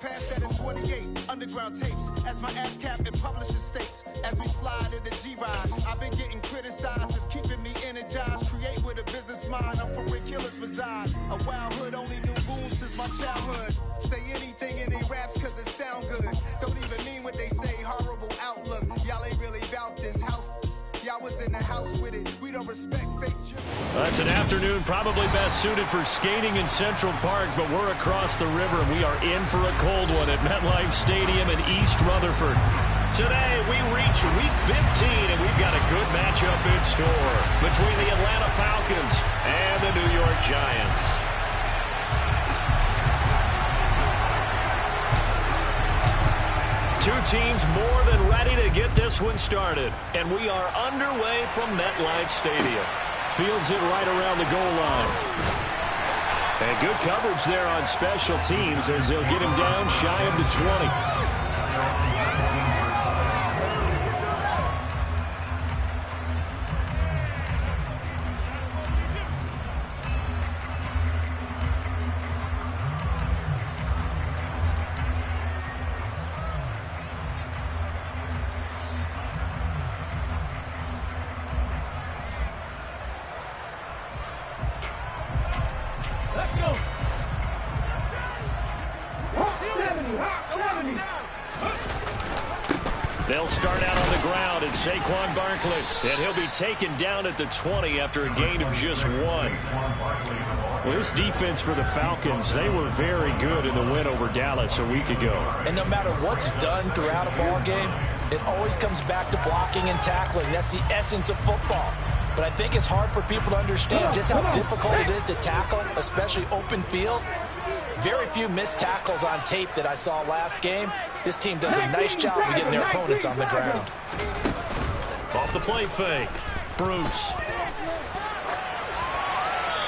past that in 28. Underground tapes as my ass cap in publishing states. As we slide in the G-Ride, I've been getting criticized as keeping me energized. Create with a business mind, I'm from where killers reside. A wild hood, only knew goons since my childhood. Say anything in they raps cause it sound good. Don't even mean what they say, horrible outlook. Y'all ain't really about this house. Y'all was in the house with it. We don't respect fake. It's an afternoon probably best suited for skating in Central Park, but we're across the river and we are in for a cold one at MetLife Stadium in East Rutherford. Today we reach Week 15 and we've got a good matchup in store between the Atlanta Falcons and the New York Giants. Two teams more than ready to get this one started. And we are underway from MetLife Stadium. Fields it right around the goal line. And good coverage there on special teams as they'll get him down shy of the 20. They'll start out on the ground, and Saquon Barkley, and he'll be taken down at the 20 after a gain of just 1. Well, this defense for the Falcons, they were very good in the win over Dallas a week ago. And no matter what's done throughout a ball game, it always comes back to blocking and tackling. That's the essence of football. But I think it's hard for people to understand just how difficult it is to tackle, especially open field. Very few missed tackles on tape that I saw last game. This team does a nice job of getting their opponents on the ground. Off the play fake, Bruce.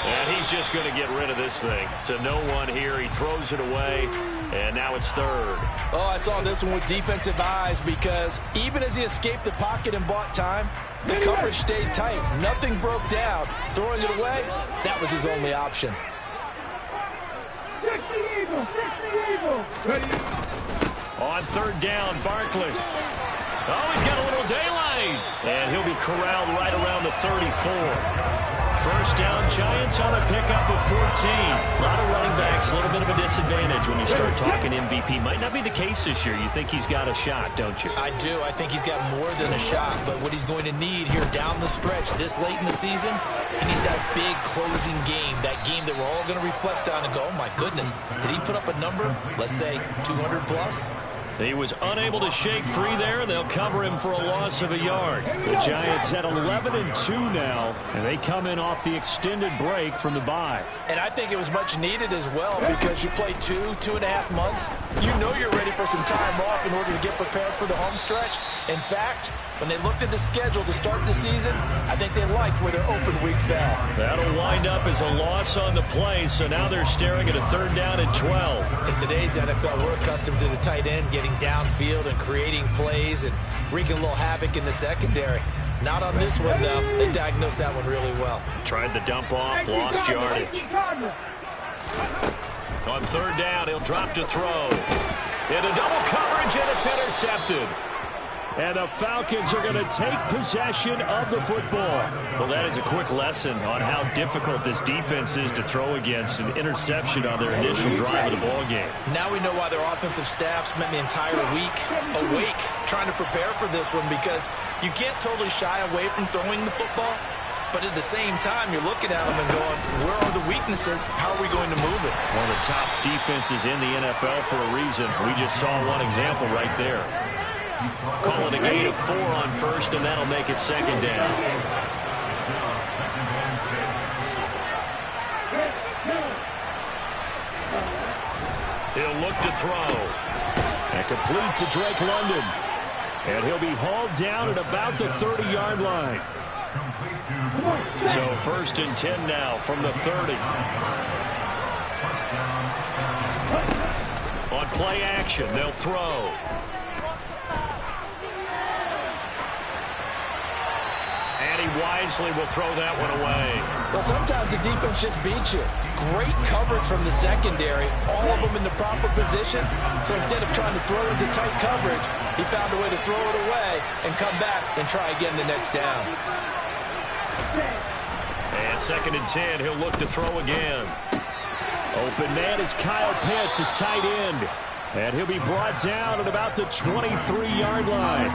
And he's just going to get rid of this thing. To no one here, he throws it away, and now it's third. Oh, I saw this one with defensive eyes because even as he escaped the pocket and bought time, the coverage stayed tight. Nothing broke down. Throwing it away, that was his only option. On third down, Barkley. Oh, he's got a little daylight. And he'll be corralled right around the 34. First down, Giants on a pickup of 14. A lot of running backs, a little bit of a disadvantage when you start talking MVP. Might not be the case this year. You think he's got a shot, don't you? I do. I think he's got more than a shot. But what he's going to need here down the stretch this late in the season, he needs that big closing game, that game that we're all going to reflect on and go, oh, my goodness, did he put up a number, let's say, 200 plus? He was unable to shake free there. They'll cover him for a loss of a yard. The Giants at 11-2 now, and they come in off the extended break from the bye. And I think it was much needed as well because you play 2.5 months. You know you're ready for some time off in order to get prepared for the home stretch. In fact, when they looked at the schedule to start the season, I think they liked where their open week fell. That'll wind up as a loss on the play, so now they're staring at a third down and 12. In today's NFL, we're accustomed to the tight end getting downfield and creating plays and wreaking a little havoc in the secondary. Not on this one, though. They diagnosed that one really well. Tried the dump off, lost yardage. On third down, he'll drop to throw. Into double coverage, and it's intercepted. And the Falcons are going to take possession of the football. Well, that is a quick lesson on how difficult this defense is to throw against. An interception on their initial drive of the ball game. Now we know why their offensive staff spent the entire week awake trying to prepare for this one, because you can't totally shy away from throwing the football. But at the same time, you're looking at them and going, where are the weaknesses? How are we going to move it? One of the top defenses in the NFL for a reason. We just saw one example right there. Call it a gain of 4 on first, and that'll make it second down. He'll look to throw. And complete to Drake London. And he'll be hauled down at about the 30-yard line. So first and 10 now from the 30. On play action, they'll throw. And he wisely will throw that one away. Well, sometimes the defense just beats you. Great coverage from the secondary, all of them in the proper position. So instead of trying to throw into tight coverage, he found a way to throw it away and come back and try again the next down. And 2nd and 10, he'll look to throw again. Open man is Kyle Pitts, his tight end. And he'll be brought down at about the 23-yard line.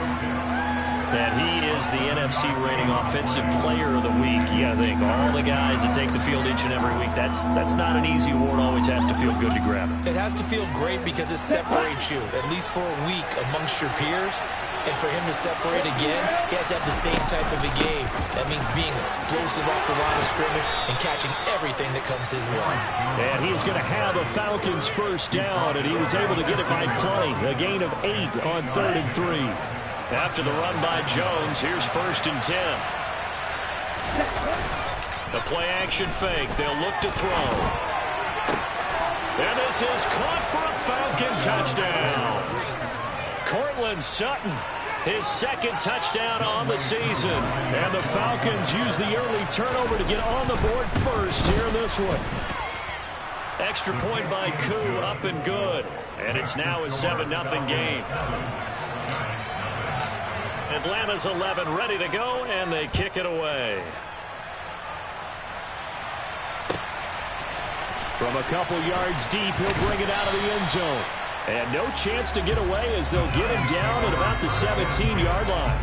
And he is the NFC rating Offensive Player of the Week. You got to think, all the guys that take the field each and every week, that's not an easy award. Always has to feel good to grab it. It has to feel great because it separates you, at least for a week, amongst your peers. And for him to separate again, he has to have the same type of a game. That means being explosive off the line of scrimmage and catching everything that comes his way. And he is going to have a Falcons first down, and he was able to get it by plenty. A gain of 8 on 3rd and 3. After the run by Jones, here's 1st and 10. The play-action fake. They'll look to throw. And this is caught for a Falcon touchdown. Courtland Sutton, his 2nd touchdown on the season. And the Falcons use the early turnover to get on the board first here in this one. Extra point by Koo, up and good. And it's now a 7-0 game. Atlanta's 11 ready to go, and they kick it away. From a couple yards deep, he'll bring it out of the end zone. And no chance to get away as they'll get him down at about the 17-yard line.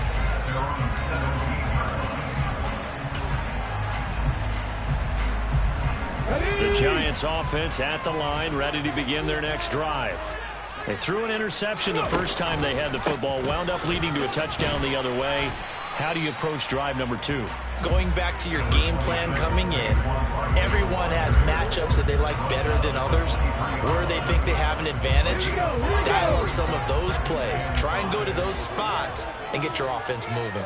The Giants offense at the line, ready to begin their next drive. They threw an interception the first time they had the football, wound up leading to a touchdown the other way. How do you approach drive number 2? Going back to your game plan coming in, everyone has matchups that they like better than others, where they think they have an advantage. Dial up some of those plays. Try and go to those spots and get your offense moving.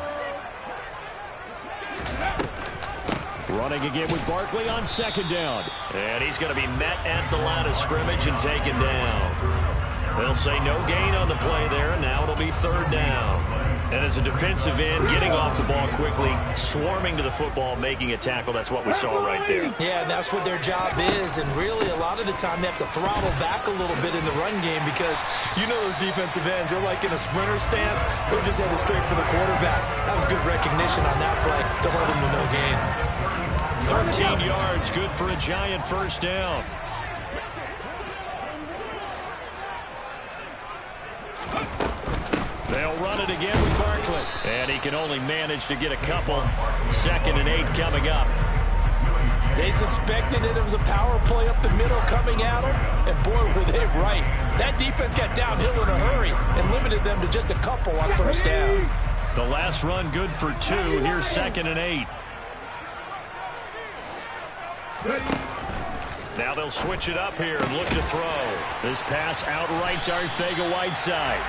Running again with Barkley on 2nd down. And he's going to be met at the line of scrimmage and taken down. They'll say no gain on the play there, and now it'll be 3rd down. And as a defensive end, getting off the ball quickly, swarming to the football, making a tackle, that's what we saw right there. Yeah, that's what their job is, and really a lot of the time they have to throttle back a little bit in the run game because you know those defensive ends, they're like in a sprinter stance, they're just headed straight for the quarterback. That was good recognition on that play to hold him to no gain. 13 yards, good for a Giant first down. They'll run it again with Barkley. And he can only manage to get a couple. 2nd and 8 coming up. They suspected that it was a power play up the middle coming at them. And boy, were they right. That defense got downhill in a hurry and limited them to just a couple on first down. The last run good for 2. Here's 2nd and 8. Now they'll switch it up here and look to throw. This pass outright to Arcega-Whiteside.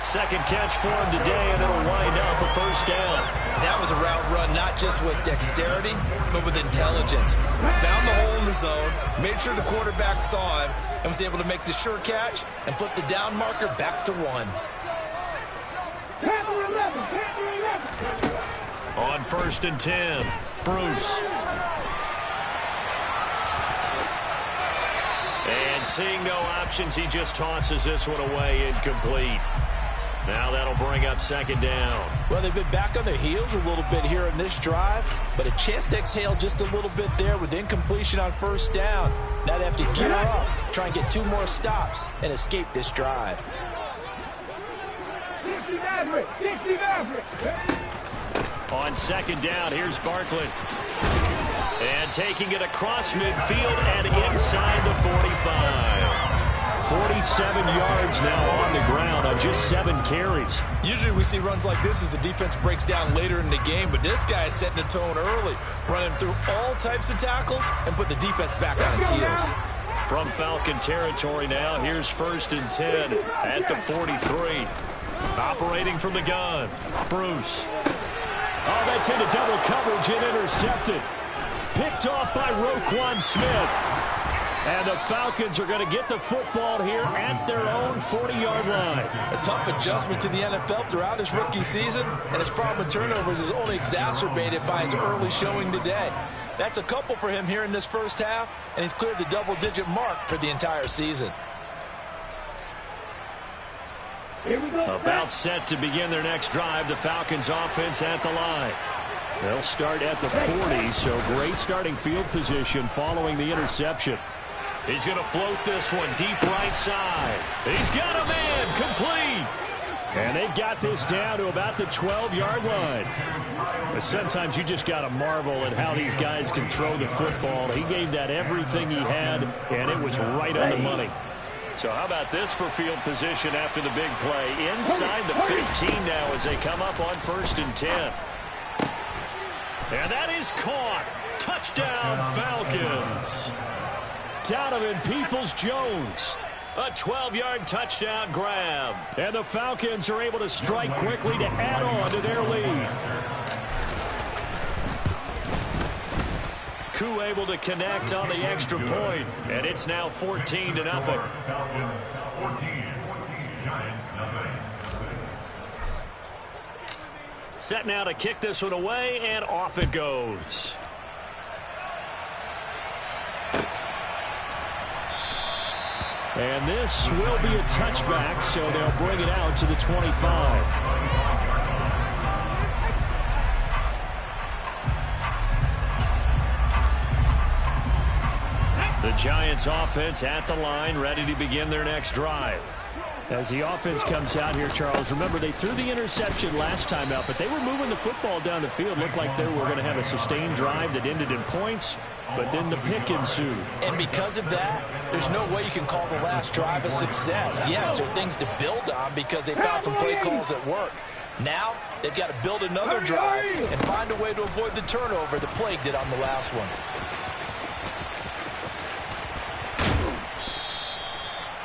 2nd catch for him today, and it'll wind up a first down. That was a route run not just with dexterity, but with intelligence. Found the hole in the zone, made sure the quarterback saw him, and was able to make the sure catch and flip the down marker back to 1. On 1st and 10, Bruce. And seeing no options, he just tosses this one away, incomplete. Now that'll bring up 2nd down. Well, they've been back on their heels a little bit here in this drive, but a chance to exhale just a little bit there with incompletion on first down. Now they have to gear up, try and get 2 more stops, and escape this drive. On 2nd down, here's Barkley. And taking it across midfield and inside the 45. 47 yards now on the ground on just 7 carries. Usually we see runs like this as the defense breaks down later in the game, but this guy is setting the tone early, running through all types of tackles and put the defense back on its heels. From Falcon territory now, here's 1st and 10 at the 43. Operating from the gun, Bruce. Oh, that's into double coverage and intercepted. Picked off by Roquan Smith. And the Falcons are going to get the football here at their own 40-yard line. A tough adjustment to the NFL throughout his rookie season, and his problem with turnovers is only exacerbated by his early showing today. That's a couple for him here in this first half, and he's cleared the double-digit mark for the entire season. About set to begin their next drive, the Falcons offense at the line. They'll start at the 40, so great starting field position following the interception. He's going to float this one deep right side. He's got a man complete. And they've got this down to about the 12-yard line. But sometimes you just got to marvel at how these guys can throw the football. He gave that everything he had, and it was right on the money. So how about this for field position after the big play? Inside the 15 now as they come up on 1st and 10. And that is caught. Touchdown, Falcons. Donovan Peoples-Jones. A 12-yard touchdown grab. And the Falcons are able to strike quickly to add on to their lead. Koo able to connect on the extra point. And it's now 14-0. Set now to kick this one away, and off it goes. And this will be a touchback, so they'll bring it out to the 25. The Giants offense at the line, ready to begin their next drive. As the offense comes out here, Charles, remember they threw the interception last time out, but they were moving the football down the field. Looked like they were going to have a sustained drive that ended in points, but then the pick ensued. And because of that, there's no way you can call the last drive a success. Yes, there are things to build on because they found some play calls that work. Now, they've got to build another drive and find a way to avoid the turnover that plagued it on the last one.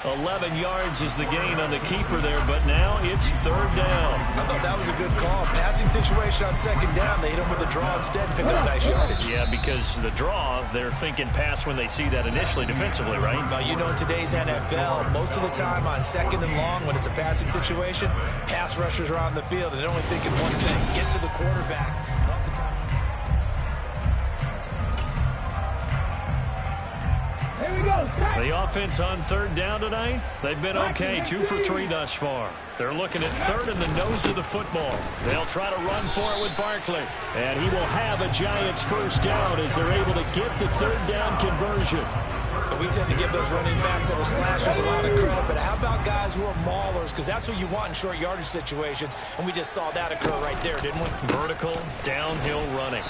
11 yards is the gain on the keeper there, but now it's 3rd down. I thought that was a good call. Passing situation on 2nd down. They hit him with a draw instead and pick up nice yardage. Yeah, because the draw, they're thinking pass when they see that initially defensively, right? Well, you know, in today's NFL, most of the time on 2nd and long, when it's a passing situation, pass rushers are on the field and they're only thinking one thing, get to the quarterback. The offense on 3rd down tonight, they've been okay, 2 for 3 thus far. They're looking at 3rd in the nose of the football. They'll try to run for it with Barkley. And he will have a Giants 1st down as they're able to get the 3rd down conversion. We tend to give those running backs that are slashers a lot of credit, but how about guys who are maulers? Because that's who you want in short yardage situations, and we just saw that occur right there, didn't we? Vertical, downhill running.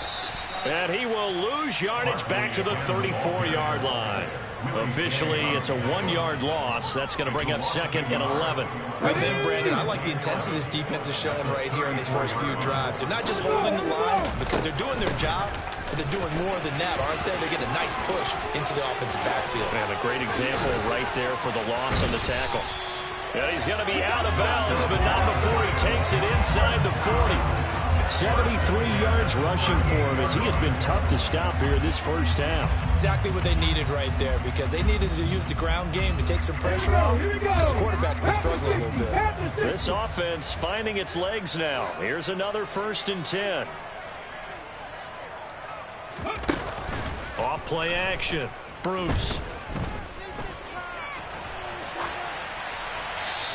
And he will lose yardage back to the 34-yard line. Officially, it's a 1-yard loss. That's going to bring up 2nd and 11. I think, Brandon, I like the intensity this defense is showing right here in these first few drives. They're not just holding the line because they're doing their job, but they're doing more than that, aren't they? They're getting a nice push into the offensive backfield. And a great example right there for the loss on the tackle. And he's going to be out of bounds, but not before he takes it inside the 40. 73 yards rushing for him as he has been tough to stop here this first half. Exactly what they needed right there because they needed to use the ground game to take some pressure off because the quarterback's been struggling a little bit. This offense finding its legs now. Here's another 1st and 10. Off play action. Bruce.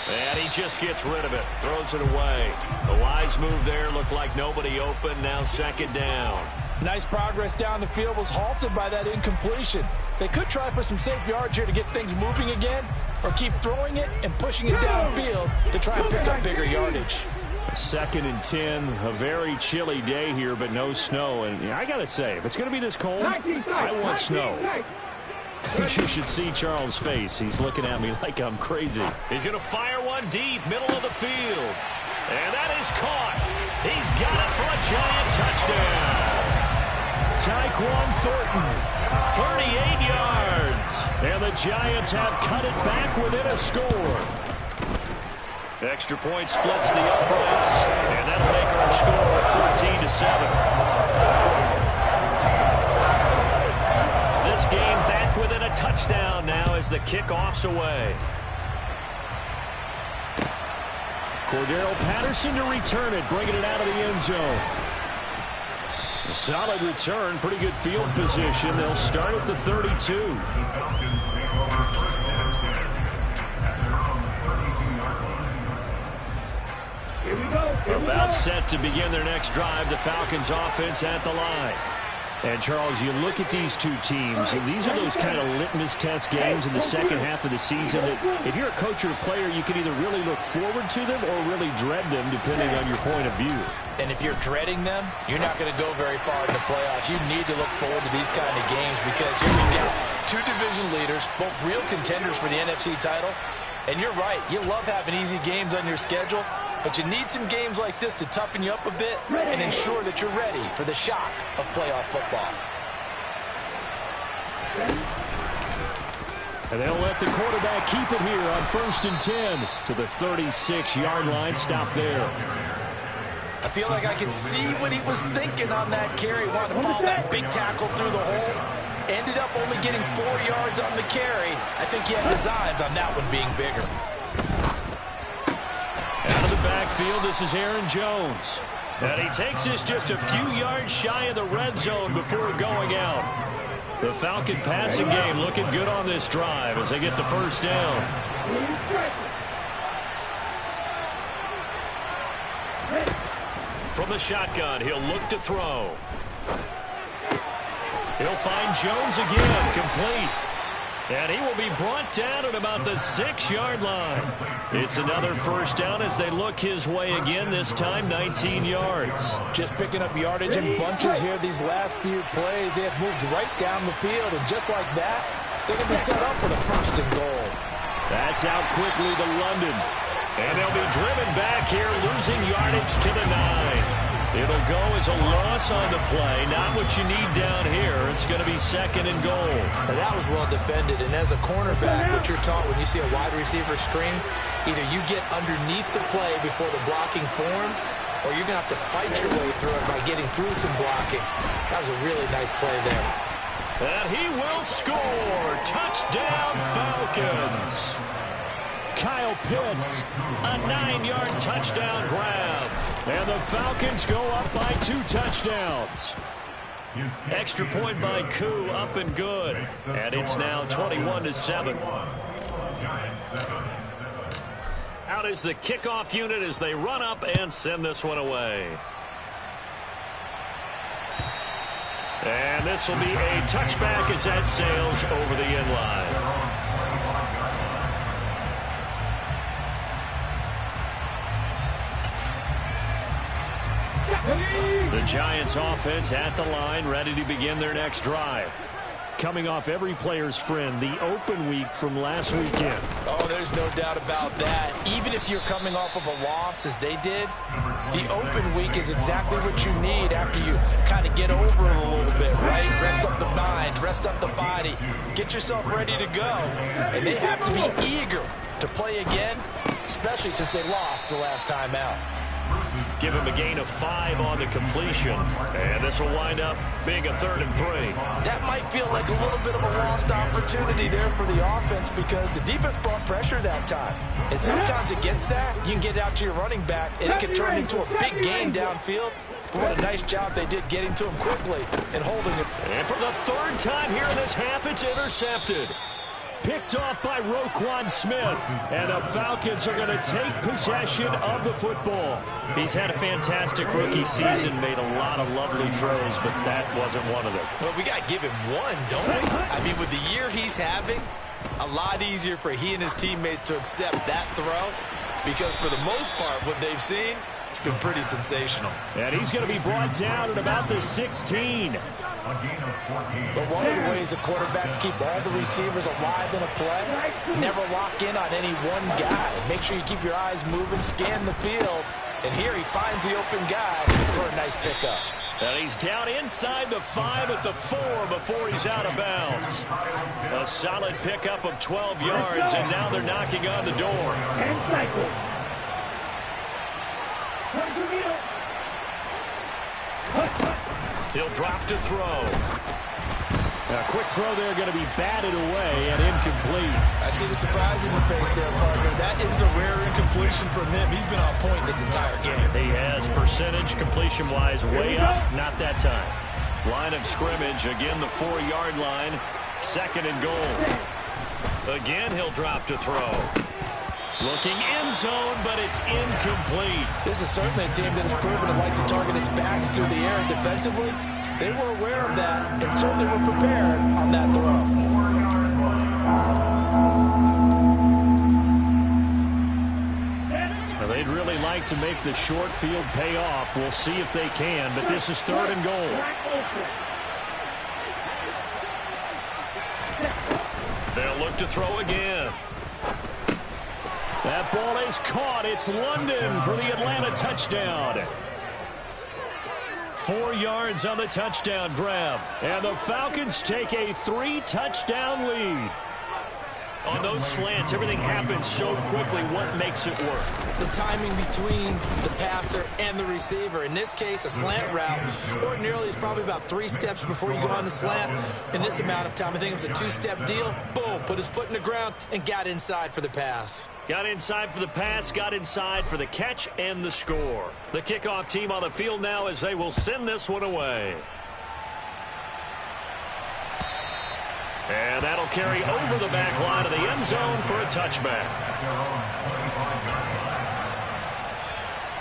And he just gets rid of it. Throws it away. A wise move there. Looked like nobody open. Now 2nd down. Nice progress down the field was halted by that incompletion. They could try for some safe yards here to get things moving again, or keep throwing it and pushing it downfield to try and pick up bigger yardage. 2nd and 10. A very chilly day here, but no snow. And I got to say, if it's going to be this cold, I want snow. You should see Charles' face. He's looking at me like I'm crazy. He's going to fire one deep, middle of the field. And that is caught. He's got it for a Giant touchdown. Tyquan Thornton, 38 yards. And the Giants have cut it back within a score. Extra point splits the uprights. And that'll make our score 14-7. This game back back within a touchdown now as the kickoff's away. Cordero Patterson to return it, bringing it out of the end zone. A solid return, pretty good field position. They'll start at the 32. About set to begin their next drive, the Falcons offense at the line. And, Charles, you look at these two teams, and these are those kind of litmus test games in the second half of the season that if you're a coach or a player, you can either really look forward to them or really dread them, depending on your point of view. And if you're dreading them, you're not going to go very far in the playoffs. You need to look forward to these kind of games because here we got two division leaders, both real contenders for the NFC title. And you're right, you love having easy games on your schedule, but you need some games like this to toughen you up a bit and ensure that you're ready for the shock of playoff football. And they'll let the quarterback keep it here on 1st and 10 to the 36-yard line. Stop there. I feel like I can see what he was thinking on that carry. Wanted to follow that big tackle through the hole. Ended up only getting 4 yards on the carry. I think he had designs on that one being bigger. Out of the backfield, this is Aaron Jones. And he takes this just a few yards shy of the red zone before going out. The Falcon passing game looking good on this drive as they get the first down. From the shotgun, he'll look to throw. He'll find Jones again, complete. And he will be brought down at about the 6-yard line. It's another first down as they look his way again, this time 19 yards. Just picking up yardage in bunches here these last few plays. They have moved right down the field, and just like that, they're going to be set up for the 1st and goal. That's out quickly to London. And they'll be driven back here, losing yardage to the 9. It'll go as a loss on the play. Not what you need down here. It's going to be 2nd and goal. Now that was well defended. And as a cornerback, what you're taught when you see a wide receiver screen, either you get underneath the play before the blocking forms, or you're going to have to fight your way through it by getting through some blocking. That was a really nice play there. And he will score. Touchdown, Falcons. Kyle Pitts, a 9-yard touchdown grab. And the Falcons go up by 2 touchdowns. Extra point by Koo, up and good. And it's now 21-7. Out is the kickoff unit as they run up and send this one away. And this will be a touchback as that sails over the end line. The Giants offense at the line, ready to begin their next drive. Coming off every player's friend, the open week from last weekend. Oh, there's no doubt about that. Even if you're coming off of a loss, as they did, the open week is exactly what you need after you kind of get over it a little bit, right? Rest up the mind, rest up the body, get yourself ready to go. And they have to be eager to play again, especially since they lost the last time out. Give him a gain of 5 on the completion. And this will wind up being a 3rd and 3. That might feel like a little bit of a lost opportunity there for the offense because the defense brought pressure that time. And sometimes against that, you can get out to your running back, and it can turn into a big gain downfield. But what a nice job they did getting to him quickly and holding him. And for the 3rd time here in this half, it's intercepted. Picked off by Roquan Smith. And the Falcons are going to take possession of the football. He's had a fantastic rookie season, made a lot of lovely throws, but that wasn't one of them. Well, we got to give him one, don't we? I mean, with the year he's having, a lot easier for he and his teammates to accept that throw because for the most part, what they've seen, it's been pretty sensational. And he's going to be brought down at about the 16. But one of the ways the quarterbacks keep all the receivers alive in a play, never lock in on any one guy. Make sure you keep your eyes moving, scan the field. And here he finds the open guy for a nice pickup. And he's down inside the 5 at the 4 before he's out of bounds. A solid pickup of 12 yards, and now they're knocking on the door. He'll drop to throw. A quick throw there going to be batted away and incomplete. I see the surprise in your face there, partner. That is a rare incompletion from him. He's been on point this entire game. He has percentage completion-wise way up. Not that time. Line of scrimmage, again the 4-yard line. 2nd and goal. Again, he'll drop to throw. Looking end zone, but it's incomplete. This is certainly a team that has proven it likes to target its backs through the air and defensively. They were aware of that and certainly were prepared on that throw. Now, they'd really like to make the short field pay off. We'll see if they can, but this is 3rd and goal. They'll look to throw again. That ball is caught. It's London for the Atlanta touchdown. 4 yards on the touchdown grab. And the Falcons take a 3-touchdown lead. On those slants, everything happens so quickly. What makes it work? The timing between the passer and the receiver. In this case, a slant route ordinarily is probably about 3 steps before you go on the slant. In this amount of time, I think it's a 2-step deal. Boom, put his foot in the ground and got inside for the pass. Got inside for the pass, got inside for the catch and the score. The kickoff team on the field now as they will send this one away. And that'll carry over the back line of the end zone for a touchback.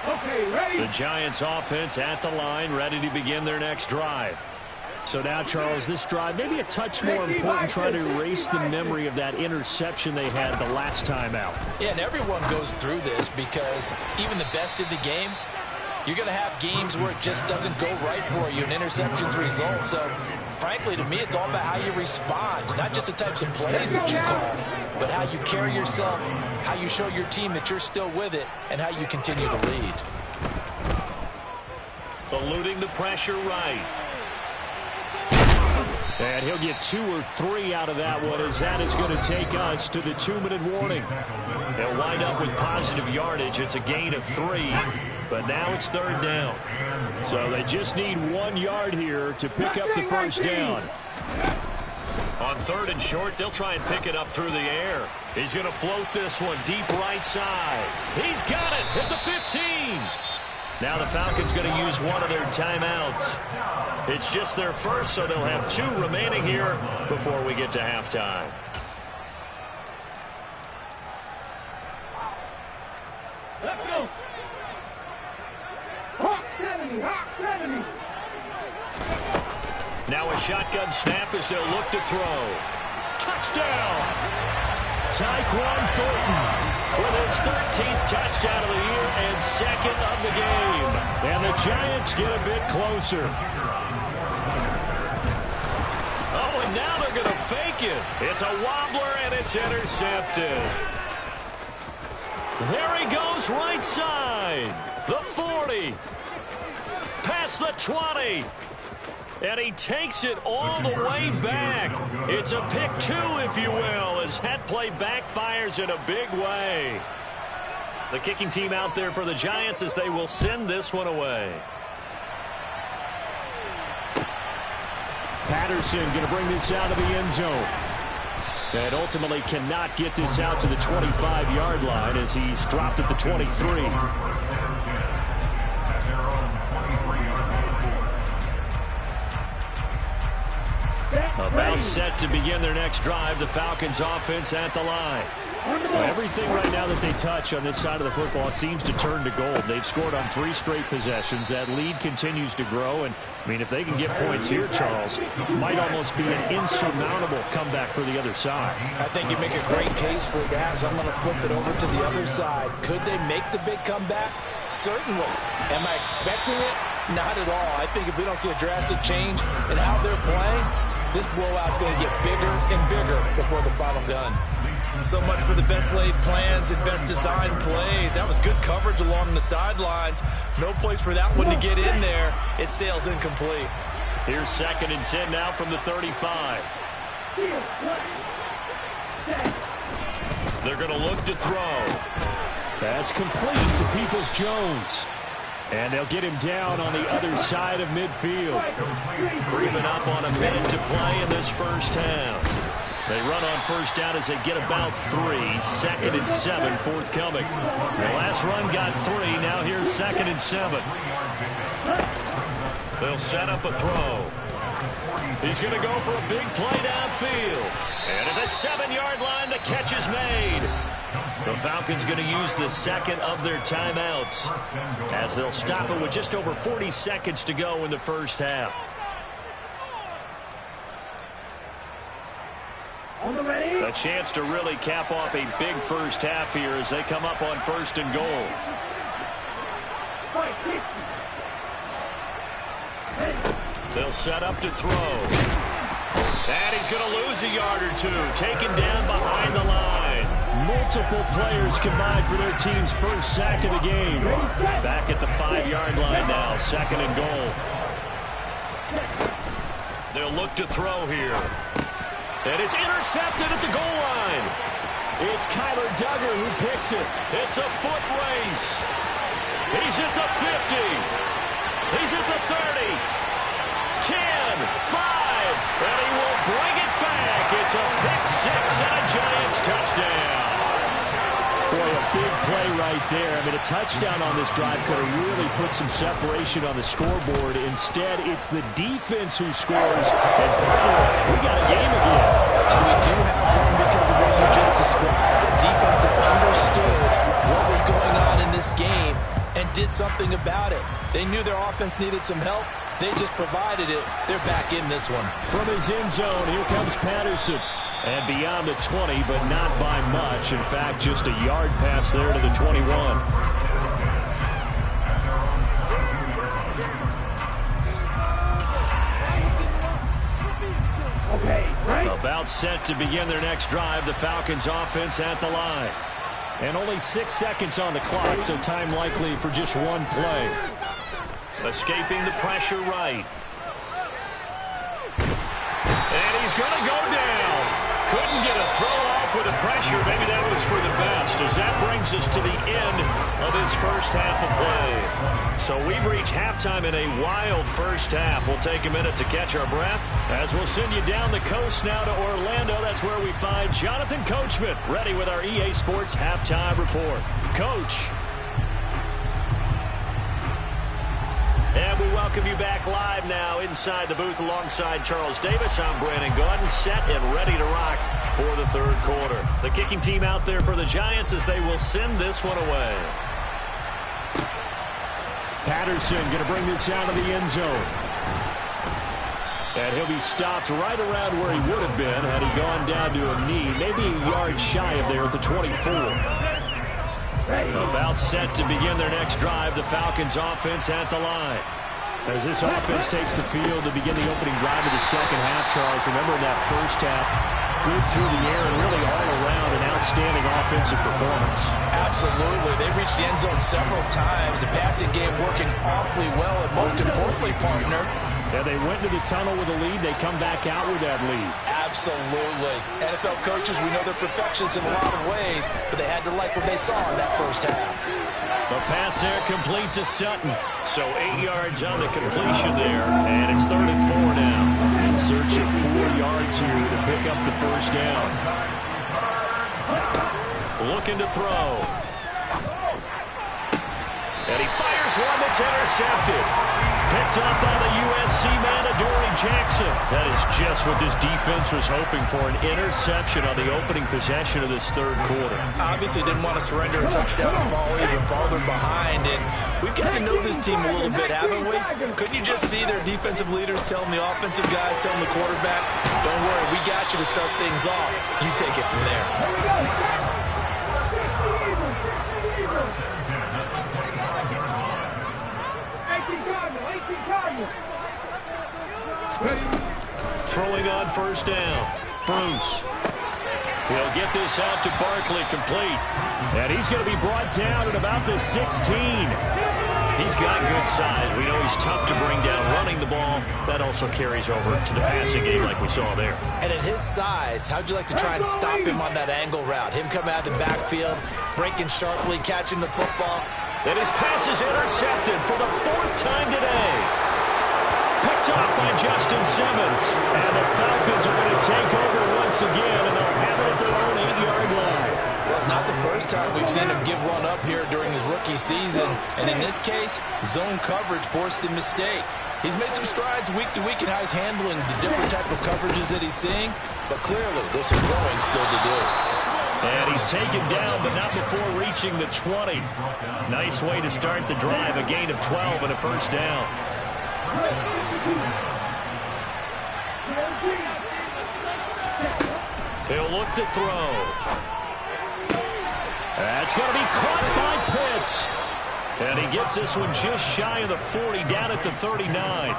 Okay, ready? The Giants offense at the line, ready to begin their next drive. So now, Charles, this drive maybe a touch more important, trying to erase the memory of that interception they had the last time out. Yeah, and everyone goes through this because even the best in the game, you're going to have games where it just doesn't go right for you, and interceptions result. So, frankly, to me, it's all about how you respond, not just the types of plays that you call, but how you carry yourself, how you show your team that you're still with it, and how you continue to lead. Eluding the pressure right. And he'll get 2 or 3 out of that one, as that is going to take us to the 2-minute warning. They'll wind up with positive yardage. It's a gain of 3, but now it's 3rd down. So they just need 1 yard here to pick up the first down. On 3rd and short, they'll try and pick it up through the air. He's going to float this one deep right side. He's got it at the 15. Now the Falcons going to use one of their timeouts. It's just their first, so they'll have 2 remaining here before we get to halftime. Let's go. Hawk 70, Hawk 70. Now a shotgun snap as they'll look to throw. Touchdown! Tyquan Thornton with his 13th touchdown of the year and 2nd of the game. And the Giants get a bit closer. Oh, and now they're going to fake it. It's a wobbler, and it's intercepted. There he goes right side. The 40. Past the 20. And he takes it all the way back. It's a pick 2, if you will, as that play backfires in a big way. The kicking team out there for the Giants as they will send this one away. Patterson going to bring this out of the end zone. And ultimately cannot get this out to the 25-yard line as he's dropped at the 23. About set to begin their next drive. The Falcons offense at the line. Well, everything right now that they touch on this side of the football, it seems to turn to gold. They've scored on 3 straight possessions. That lead continues to grow. And, I mean, if they can get points here, Charles, might almost be an insurmountable comeback for the other side. I think you make a great case for that. So I'm going to flip it over to the other side. Could they make the big comeback? Certainly. Am I expecting it? Not at all. I think if we don't see a drastic change in how they're playing, this blowout's going to get bigger and bigger before the final gun. So much for the best laid plans and best designed plays. That was good coverage along the sidelines. No place for that one to get in there. It sails incomplete. Here's 2nd and 10 now from the 35. They're going to look to throw. That's complete to Peoples-Jones. And they'll get him down on the other side of midfield. Creeping up on a minute to play in this first half. They run on first down as they get about 3. 2nd and 7 forthcoming. The last run got 3. Now here's 2nd and 7. They'll set up a throw. He's going to go for a big play downfield. And at the 7-yard line, the catch is made. The Falcons going to use the second of their timeouts as they'll stop it with just over 40 seconds to go in the first half. A chance to really cap off a big first half here as they come up on 1st and goal. They'll set up to throw. And he's going to lose a yard or 2. Taken down behind the line. Multiple players combined for their team's first sack of the game. Back at the 5-yard line now. 2nd and goal. They'll look to throw here. And it's intercepted at the goal line. It's Kyler Duggar who picks it. It's a foot race. He's at the 50. He's at the 30. 10, 5, and he will bring it back. It's a pick-6 and a Giants touchdown. Boy, a big play right there. I mean, a touchdown on this drive could have really put some separation on the scoreboard. Instead, it's the defense who scores. And, partner, we got a game again. And we do have one because of what you just described. The defense that understood what was going on in this game and did something about it. They knew their offense needed some help. They just provided it. They're back in this one. From his end zone, here comes Patterson. And beyond the 20, but not by much. In fact, just a yard pass there to the 21. About set to begin their next drive. The Falcons offense at the line. And only 6 seconds on the clock, so time likely for just one play. Escaping the pressure right. And he's going to go down. Couldn't get a throw off with the pressure. Maybe that was for the best, as that brings us to the end of this first half of play. So we've reached halftime in a wild first half. We'll take a minute to catch our breath as we'll send you down the coast now to Orlando. That's where we find Jonathan Coachman, ready with our EA Sports Halftime Report. Coach. And we welcome you back live now inside the booth alongside Charles Davis. I'm Brandon Gaudin, set and ready to rock for the third quarter. The kicking team out there for the Giants as they will send this one away. Patterson going to bring this out of the end zone. And he'll be stopped right around where he would have been had he gone down to a knee, maybe a yard shy of there at the 24. About set to begin their next drive, the Falcons offense at the line. As this offense takes the field to begin the opening drive of the second half, Charles, remember in that first half, good through the air and really all around an outstanding offensive performance. Absolutely. They reached the end zone several times. The passing game working awfully well, and most importantly, partner, yeah, they went to the tunnel with a lead. They come back out with that lead. Absolutely. NFL coaches, we know they're perfectionists in a lot of ways, but they had to like what they saw in that first half. The pass there complete to Sutton. So 8 yards on the completion there, and it's 3rd and 4 now. In search of 4 yards here to pick up the first down. Looking to throw. And he fires one that's intercepted. Picked up by the USC man, Adoree Jackson. That is just what this defense was hoping for, an interception on the opening possession of this third quarter. Obviously didn't want to surrender a touchdown and fall even farther behind. And we've got to know this team a little bit, haven't we? Couldn't you just see their defensive leaders telling the offensive guys, telling the quarterback, don't worry, we got you to start things off. You take it from there. Throwing on first down. Bruce. He'll get this out to Barkley, complete. And he's going to be brought down at about the 16. He's got good size. We know he's tough to bring down running the ball. That also carries over to the passing game like we saw there. And at his size, how'd you like to try and stop him on that angle route? Him coming out of the backfield, breaking sharply, catching the football. And his pass is intercepted for the 4th time today. Picked up by Justin Simmons. And the Falcons are going to take over once again, and they'll have it at their own 8-yard line. Well, it's not the first time we've seen him give one up here during his rookie season. And in this case, zone coverage forced the mistake. He's made some strides week to week in how he's handling the different type of coverages that he's seeing. But clearly, there's some growing still to do. And he's taken down, but not before reaching the 20. Nice way to start the drive. A gain of 12 and a first down. He'll look to throw. That's going to be caught by Pitts. And he gets this one just shy of the 40, down at the 39.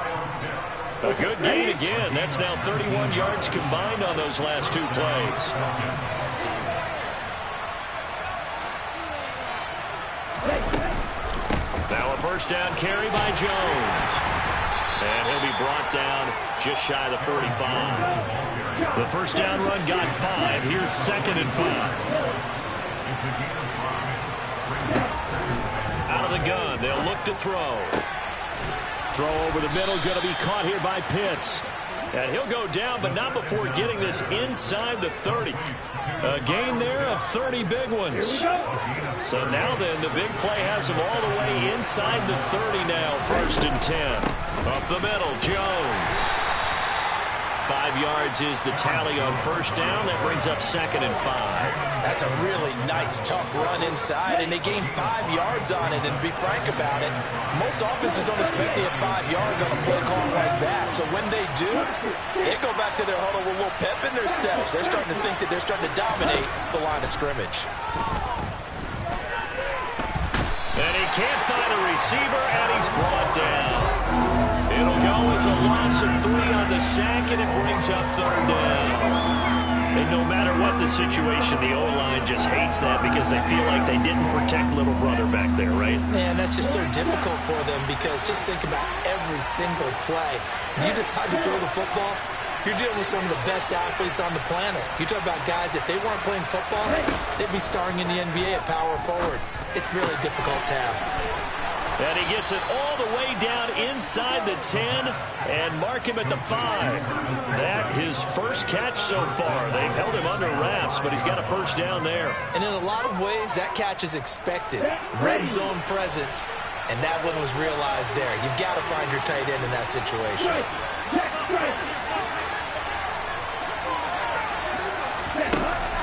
A good gain again. That's now 31 yards combined on those last 2 plays. Now a first down carry by Jones. And he'll be brought down just shy of the 45. The first down run got 5. Here's 2nd and 5. Out of the gun, they'll look to throw. Throw over the middle, going to be caught here by Pitts. And he'll go down, but not before getting this inside the 30. A gain there of 30 big ones. So now then, the big play has him all the way inside the 30 now, 1st and 10. Up the middle, Jones. 5 yards is the tally on first down. That brings up 2nd and 5. That's a really nice, tough run inside, and they gained 5 yards on it. And to be frank about it, most offenses don't expect to get 5 yards on a play call like that. So when they do, they go back to their huddle with a little pep in their steps. They're starting to think that they're starting to dominate the line of scrimmage. And he can't find a receiver, and he's brought down. It'll go as a loss of 3 on the sack, and it brings up 3rd down. And no matter what the situation, the O-line just hates that because they feel like they didn't protect little brother back there, right? Man, that's just so difficult for them because just think about every single play. When you decide to throw the football, you're dealing with some of the best athletes on the planet. You talk about guys, if they weren't playing football, they'd be starring in the NBA at power forward. It's a really difficult task. And he gets it all the way down inside the 10 and mark him at the 5. That his first catch so far. They've held him under wraps, but he's got a first down there. And in a lot of ways, that catch is expected. Red zone presence, and that one was realized there. You've got to find your tight end in that situation.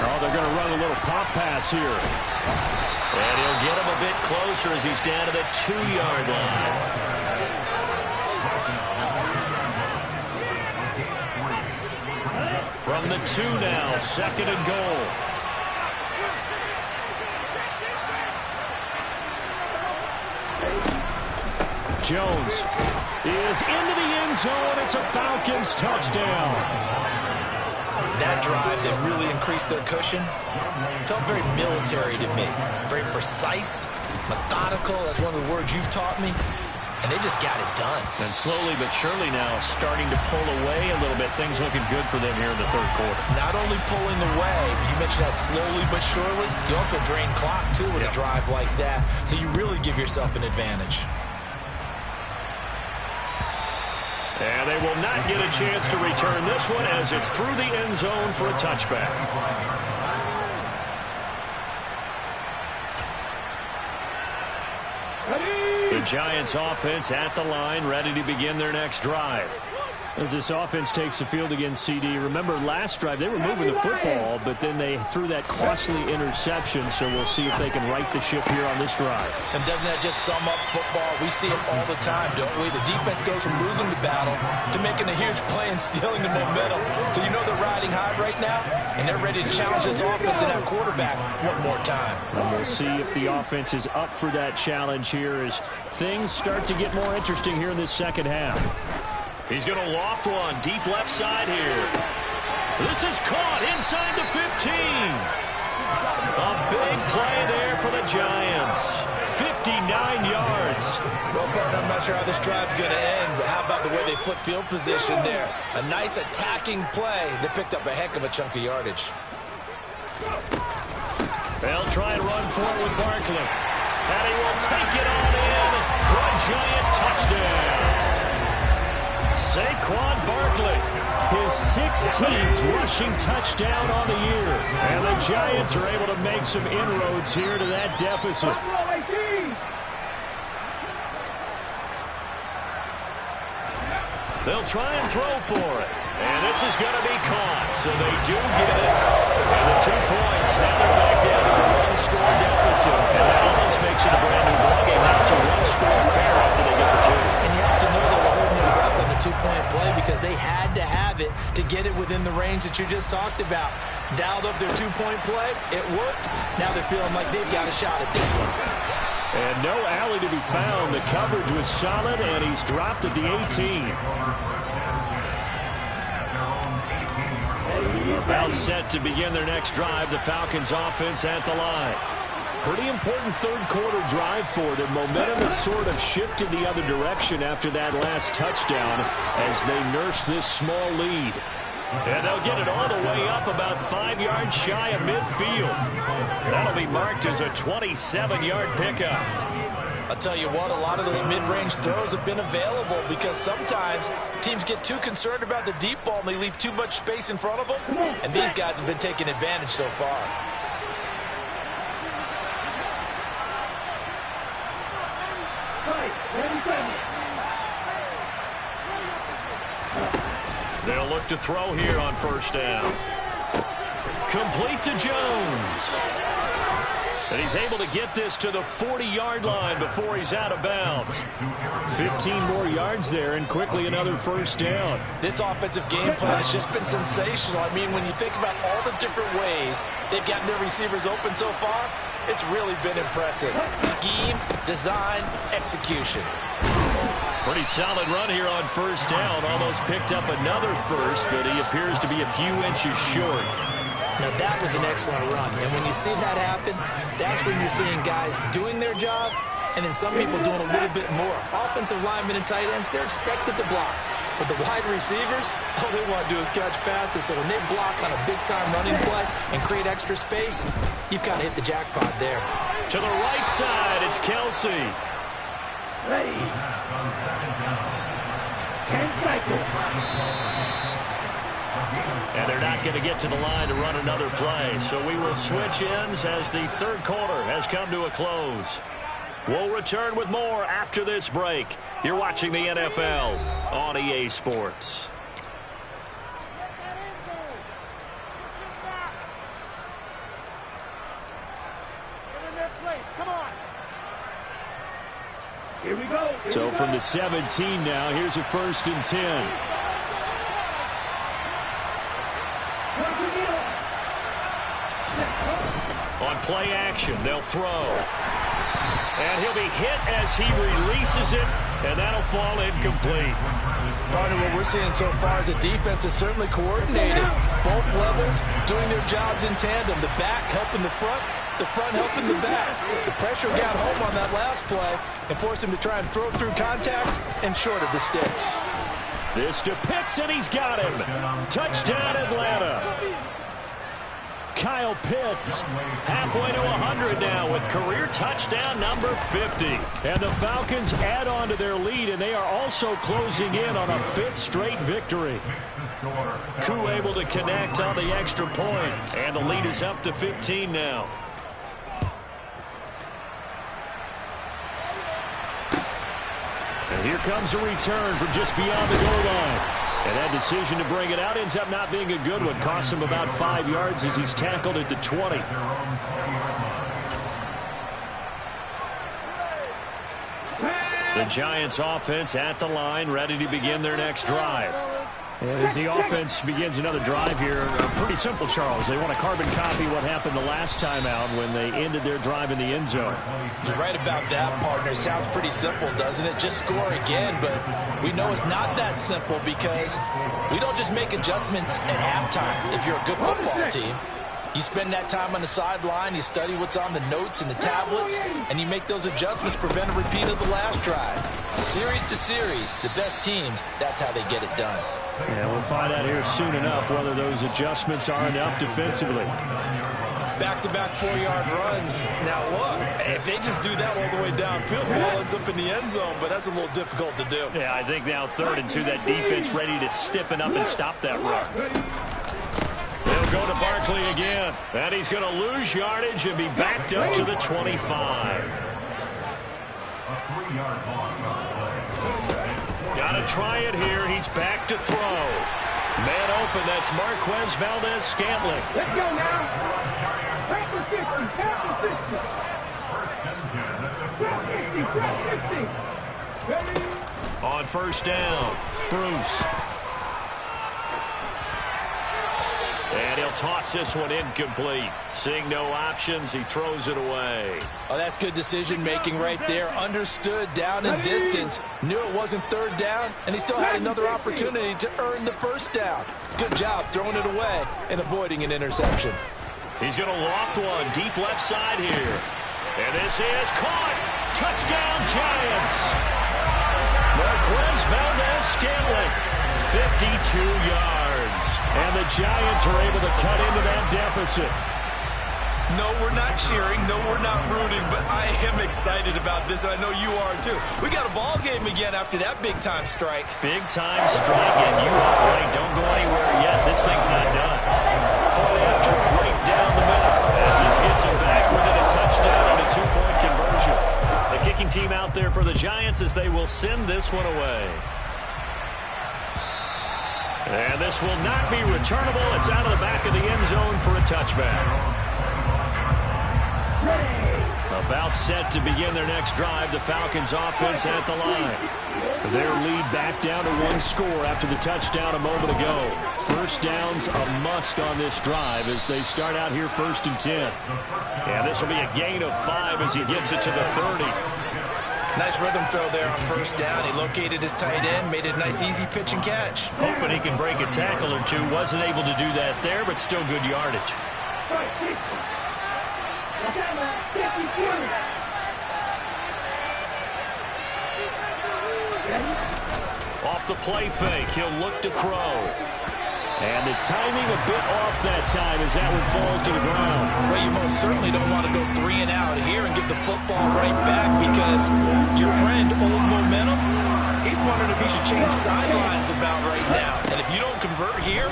Oh, they're going to run a little pop pass here. And he'll get him a bit closer as he's down to the 2-yard line. From the 2 now, 2nd and goal. Jones is into the end zone. It's a Falcons touchdown. That drive that really increased their cushion felt very military to me. Very precise, methodical. That's one of the words you've taught me. And they just got it done. And slowly but surely now starting to pull away a little bit. Things looking good for them here in the 3rd quarter. Not only pulling away, but you mentioned that slowly but surely. You also drain clock, too, with a drive like that. So you really give yourself an advantage. And they will not get a chance to return this one as it's through the end zone for a touchback. The Giants offense at the line, ready to begin their next drive. As this offense takes the field against CD, remember last drive they were moving the football, but then they threw that costly interception, so we'll see if they can right the ship here on this drive. And doesn't that just sum up football? We see it all the time, don't we? The defense goes from losing the battle to making a huge play and stealing the momentum. So you know they're riding high right now, and they're ready to challenge this offense and that quarterback one more time. And we'll see if the offense is up for that challenge here as things start to get more interesting here in this second half. He's going to loft one deep left side here. This is caught inside the 15. A big play there for the Giants. 59 yards. Well, partner, I'm not sure how this drive's going to end, but how about the way they flip field position there? A nice attacking play that picked up a heck of a chunk of yardage. They'll try and run for it with Barkley. And he will take it on in for a Giant touchdown. Saquon Barkley, his 16th rushing touchdown on the year. And the Giants are able to make some inroads here to that deficit. They'll try and throw for it. And this is going to be caught. So they do get it. And the 2 points, now they're back down to a 1-score deficit. And that almost makes it a brand new ballgame. Now it's a 1-score affair after they get the 2. And you have to know they were holding their breath on the 2-point play because they had to have it to get it within the range that you just talked about. Dialed up their 2-point play. It worked. Now they're feeling like they've got a shot at this one. And no alley to be found. The coverage was solid, and he's dropped at the 18. About set to begin their next drive. The Falcons offense at the line. Pretty important third-quarter drive for them. Momentum has sort of shifted the other direction after that last touchdown as they nurse this small lead. And they'll get it all the way up about 5 yards shy of midfield. That'll be marked as a 27-yard pickup. I'll tell you what, a lot of those mid-range throws have been available because sometimes teams get too concerned about the deep ball and they leave too much space in front of them. And these guys have been taking advantage so far. They'll look to throw here on first down. Complete to Jones. And he's able to get this to the 40-yard line before he's out of bounds. 15 more yards there and quickly another first down. This offensive game plan has just been sensational. I mean, when you think about all the different ways they've gotten their receivers open so far, it's really been impressive. Scheme, design, execution. Pretty solid run here on first down. Almost picked up another first, but he appears to be a few inches short. Now, that was an excellent run. And when you see that happen, that's when you're seeing guys doing their job and then some people doing a little bit more. Offensive linemen and tight ends, they're expected to block. But the wide receivers, all they want to do is catch passes. So when they block on a big-time running play and create extra space, you've got to hit the jackpot there. To the right side, it's Kelsey. And they're not going to get to the line to run another play. So we will switch ends as the third quarter has come to a close. We'll return with more after this break. You're watching the NFL on EA Sports. Here we go. So from the 17 now, here's a 1st and 10. On play action, they'll throw. And he'll be hit as he releases it, and that'll fall incomplete. Partner, what we're seeing so far is a defense that's certainly coordinated. Both levels doing their jobs in tandem. The back helping the front helping the back. The pressure got home on that last play and forced him to try and throw through contact and short of the sticks. This to Pitts, and he's got him. Touchdown, Atlanta. Kyle Pitts halfway to 100 now with career touchdown number 50. And the Falcons add on to their lead, and they are also closing in on a 5th straight victory. Koo able to connect on the extra point, and the lead is up to 15 now. And here comes a return from just beyond the goal line. And that decision to bring it out ends up not being a good one. Costs him about 5 yards as he's tackled at the 20. The Giants offense at the line, ready to begin their next drive. As the offense begins another drive here, pretty simple, Charles. They want to carbon copy what happened the last time out when they ended their drive in the end zone. You're right about that, partner. Sounds pretty simple, doesn't it? Just score again, but we know it's not that simple because we don't just make adjustments at halftime if you're a good football team. You spend that time on the sideline, you study what's on the notes and the tablets, and you make those adjustments, prevent a repeat of the last drive. Series to series, the best teams, that's how they get it done. Yeah, we'll find out here soon enough whether those adjustments are enough defensively. back-to-back 4-yard runs. Now, look, if they just do that all the way downfield, the ball ends up in the end zone, but that's a little difficult to do. Yeah, I think now 3rd and 2, that defense ready to stiffen up and stop that run. They'll go to Barkley again, and he's going to lose yardage and be backed up to the 25. Got to try it here. He's back to throw. Man open, that's Marquez Valdes-Scantling. Let's go now. Back to 50, back to 50. 50. On 1st down, Bruce. And he'll toss this one incomplete. Seeing no options, he throws it away. Oh, that's good decision-making right there. Understood down and distance. Knew it wasn't 3rd down, and he still had another opportunity to earn the 1st down. Good job throwing it away and avoiding an interception. He's going to loft one deep left side here. And this is caught. Touchdown, Giants. Marquez Valdes-Scantling, 52 yards. And the Giants are able to cut into that deficit. No, we're not cheering. No, we're not rooting. But I am excited about this, and I know you are too. We got a ball game again after that big-time strike. Big-time strike, and you are right. Don't go anywhere yet. This thing's not done. Point after, right down the middle. As this gets him back within a touchdown and a 2-point conversion. The kicking team out there for the Giants as they will send this one away. And this will not be returnable. It's out of the back of the end zone for a touchback. About set to begin their next drive. The Falcons offense at the line. Their lead back down to 1 score after the touchdown a moment ago. 1st down's a must on this drive as they start out here 1st and 10. And this will be a gain of 5 as he gets it to the 30. Nice rhythm throw there on 1st down. He located his tight end, made it a nice easy pitch and catch. Hoping he can break a tackle or two. Wasn't able to do that there, but still good yardage. Off the play fake, he'll look to throw. And the timing a bit off that time as that one falls to the ground. Well, you most certainly don't want to go 3 and out here and give the football right back because your friend, Old Momentum, he's wondering if he should change sidelines about right now. And if you don't convert here,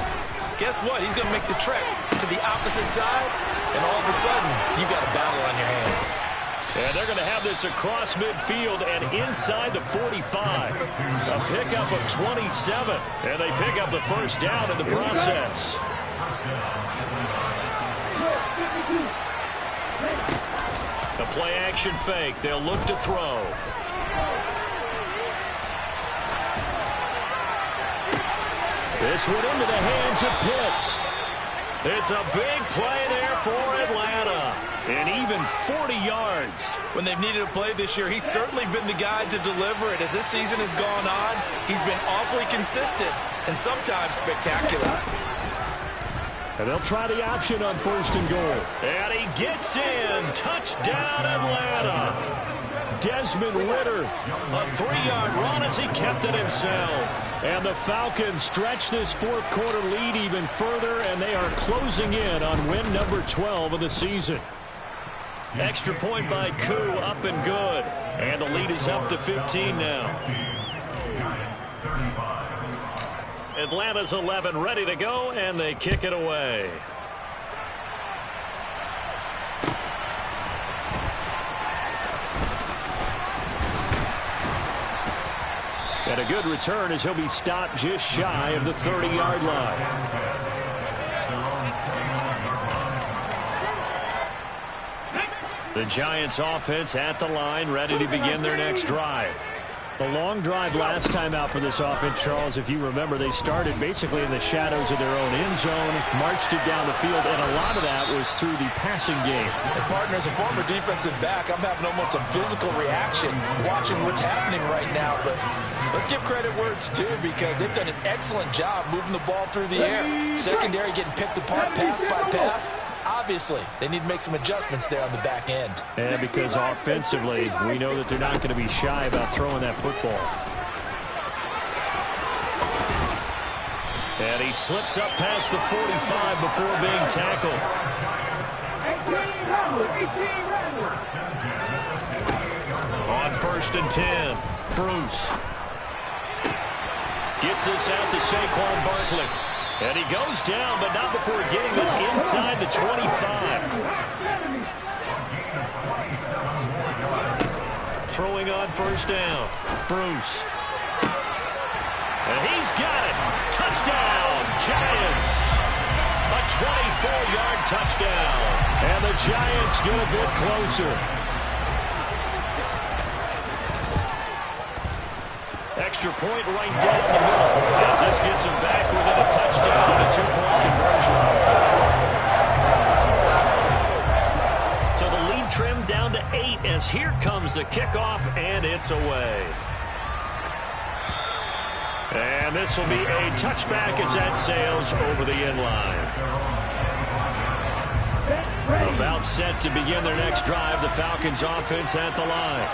guess what? He's going to make the trek to the opposite side, and all of a sudden, you got a battle on your hands. And they're going to have this across midfield and inside the 45. A pickup of 27. And they pick up the 1st down in the process. The play action fake. They'll look to throw. This one into the hands of Pitts. It's a big play there for Atlanta. And even 40 yards. When they've needed a play this year, he's certainly been the guy to deliver it. As this season has gone on, he's been awfully consistent and sometimes spectacular. And they'll try the option on 1st and goal. And he gets in. Touchdown, Atlanta. Desmond Ridder, a 3-yard run as he kept it himself. And the Falcons stretch this 4th quarter lead even further, and they are closing in on win number 12 of the season. Extra point by Koo, up and good. And the lead is up to 15 now. Atlanta's 11 ready to go, and they kick it away. And a good return as he'll be stopped just shy of the 30-yard line. The Giants offense at the line, ready to begin their next drive. The long drive last time out for this offense, Charles, if you remember, they started basically in the shadows of their own end zone, marched it down the field, and a lot of that was through the passing game. And partner, as a former defensive back, I'm having almost a physical reaction watching what's happening right now. But let's give credit where it's due because they've done an excellent job moving the ball through the air. Secondary getting picked apart pass by pass. Obviously, they need to make some adjustments there on the back end. And because offensively, we know that they're not going to be shy about throwing that football. And he slips up past the 45 before being tackled. On 1st and 10, Bruce gets this out to Saquon Barkley. And he goes down, but not before getting this inside the 25. Throwing on 1st down, Bruce. And he's got it. Touchdown, Giants. A 24-yard touchdown. And the Giants get a bit closer. Extra point right down the middle as this gets him back within a touchdown and a 2-point conversion. So the lead trimmed down to 8 as here comes the kickoff, and it's away. And this will be a touchback as that sails over the end line. About set to begin their next drive, the Falcons offense at the line.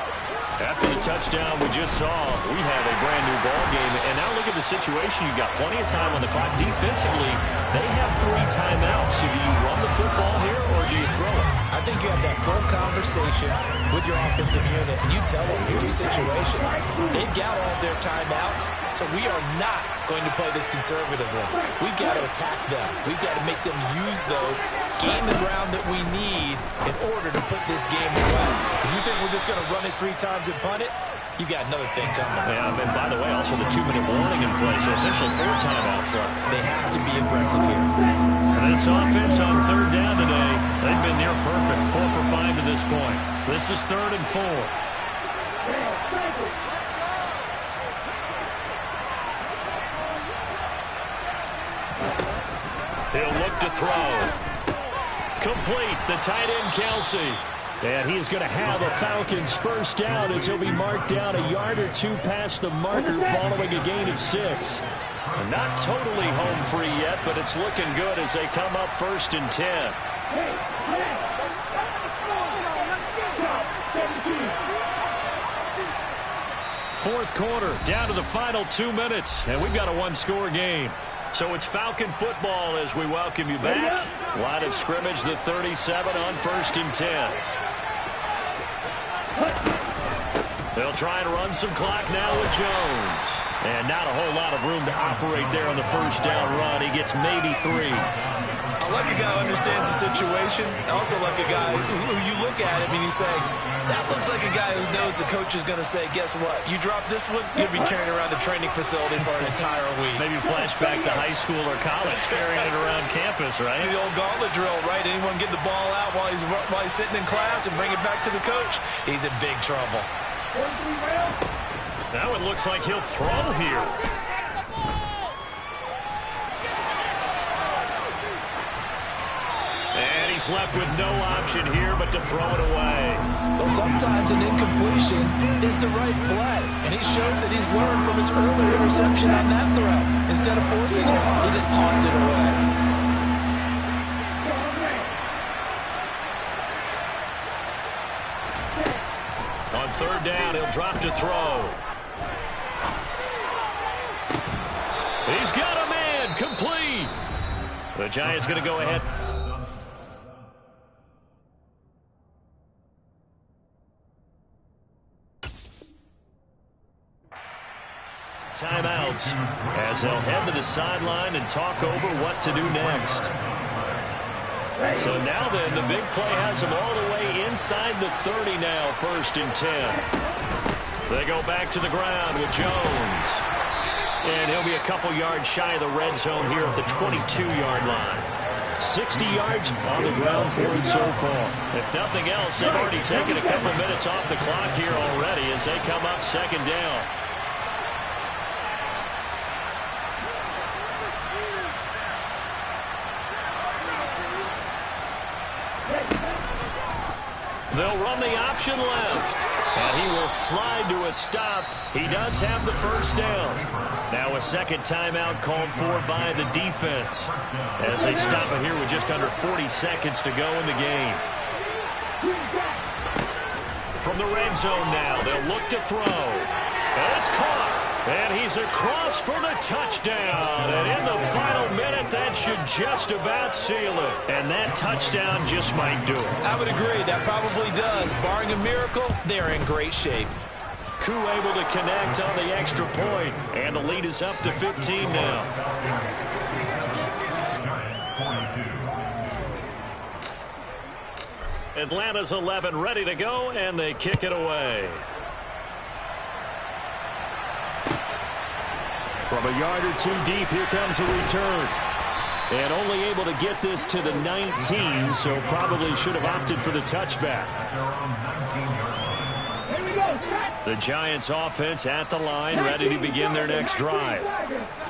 After the touchdown we just saw, we have a brand-new ball game. And now look at the situation. You've got plenty of time on the clock. Defensively, they have 3 timeouts. So do you run the football here or do you throw it? I think you have that full conversation with your offensive unit, and you tell them, here's the situation. They've got all their timeouts, so we are not going to play this conservatively. We've got to attack them. We've got to make them use those, gain the ground that we need in order to put this game away. If you think we're just going to run it 3 times and punt it, you got another thing coming. Yeah, and by the way, also the 2-minute warning in place, so essentially 4 timeouts left. They have to be aggressive here. And this offense on 3rd down today, they've been near perfect, 4 for 5 to this point. This is 3rd and 4. He'll look to throw. Complete, the tight end Kelsey. And he is going to have a Falcons 1st down as he'll be marked down a yard or 2 past the marker following a gain of 6. Not totally home free yet, but it's looking good as they come up 1st and 10. Fourth quarter, down to the final 2 minutes, and we've got a 1-score game. So it's Falcon football as we welcome you back. Line of scrimmage, the 37 on 1st and 10. They'll try and run some clock now with Jones. And not a whole lot of room to operate there on the 1st down run. He gets maybe 3. I like a guy who understands the situation. I also like a guy who you look at him and you say, that looks like a guy who knows the coach is going to say, guess what? You drop this one, you'll be carrying around the training facility for an entire week. Maybe flashback to high school or college, carrying it around campus, right? The old gauntlet drill, right? Anyone get the ball out while he's sitting in class and bring it back to the coach? He's in big trouble. Now it looks like he'll throw here. And he's left with no option here but to throw it away. Well, sometimes an incompletion is the right play. And he showed that he's learned from his earlier interception on that throw. Instead of forcing it, he just tossed it away. On 3rd down, he'll drop to throw. He's got a man, complete. The Giants going to go ahead. Timeouts as they'll head to the sideline and talk over what to do next. So now then, the big play has them all the way inside the 30 now, 1st and 10. They go back to the ground with Jones. And he'll be a couple yards shy of the red zone here at the 22-yard line. 60 yards on the ground for him so far. If nothing else, they've already taken a couple minutes off the clock here already as they come up 2nd down. They'll run the option left. And he will slide to a stop. He does have the 1st down. Now a second timeout called for by the defense as they stop it here with just under 40 seconds to go in the game. From the red zone now, they'll look to throw. And it's caught. And he's across for the touchdown. And in the final minute, that should just about seal it. And that touchdown just might do it. I would agree. That probably does. Barring a miracle, they're in great shape. Koo able to connect on the extra point. And the lead is up to 15 now. Atlanta's 11 ready to go, and they kick it away. From a yard or two deep, here comes a return. And only able to get this to the 19, so probably should have opted for the touchback. The Giants offense at the line, ready to begin their next drive.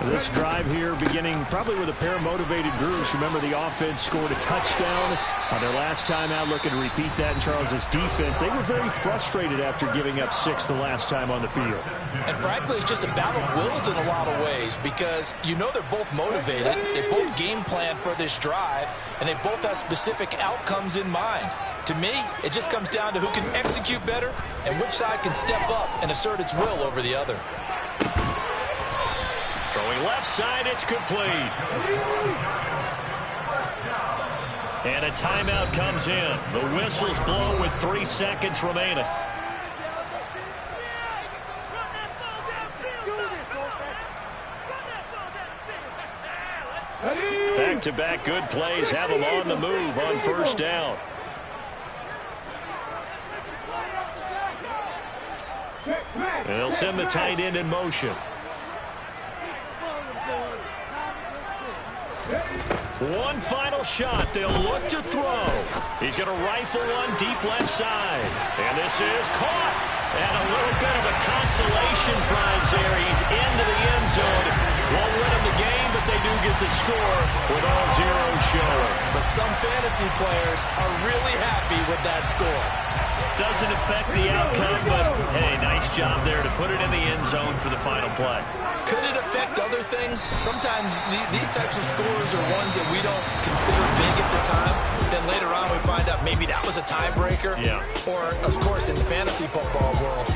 This drive here beginning probably with a pair of motivated groups. Remember, the offense scored a touchdown on their last time out. Looking to repeat that in Charles's defense. They were very frustrated after giving up 6 the last time on the field. And frankly, it's just a battle of wills in a lot of ways because you know they're both motivated. They both game plan for this drive, and they both have specific outcomes in mind. To me, it just comes down to who can execute better and which side can step up and assert its will over the other. Throwing left side, it's complete. And a timeout comes in. The whistles blow with 3 seconds remaining. Back-to-back good plays have them on the move on first down. And they'll send the tight end in motion. One final shot. They'll look to throw. He's going to rifle one deep left side. And this is caught. And a little bit of a consolation prize there. He's into the end zone. Won't win him the game, but they do get the score with all zeros showing. But some fantasy players are really happy with that score. Doesn't affect the outcome, but, hey, nice job there to put it in the end zone for the final play. Could it affect other things? Sometimes these types of scores are ones that we don't consider big at the time. Then later on we find out maybe that was a tiebreaker. Yeah. Or, of course, in the fantasy football world,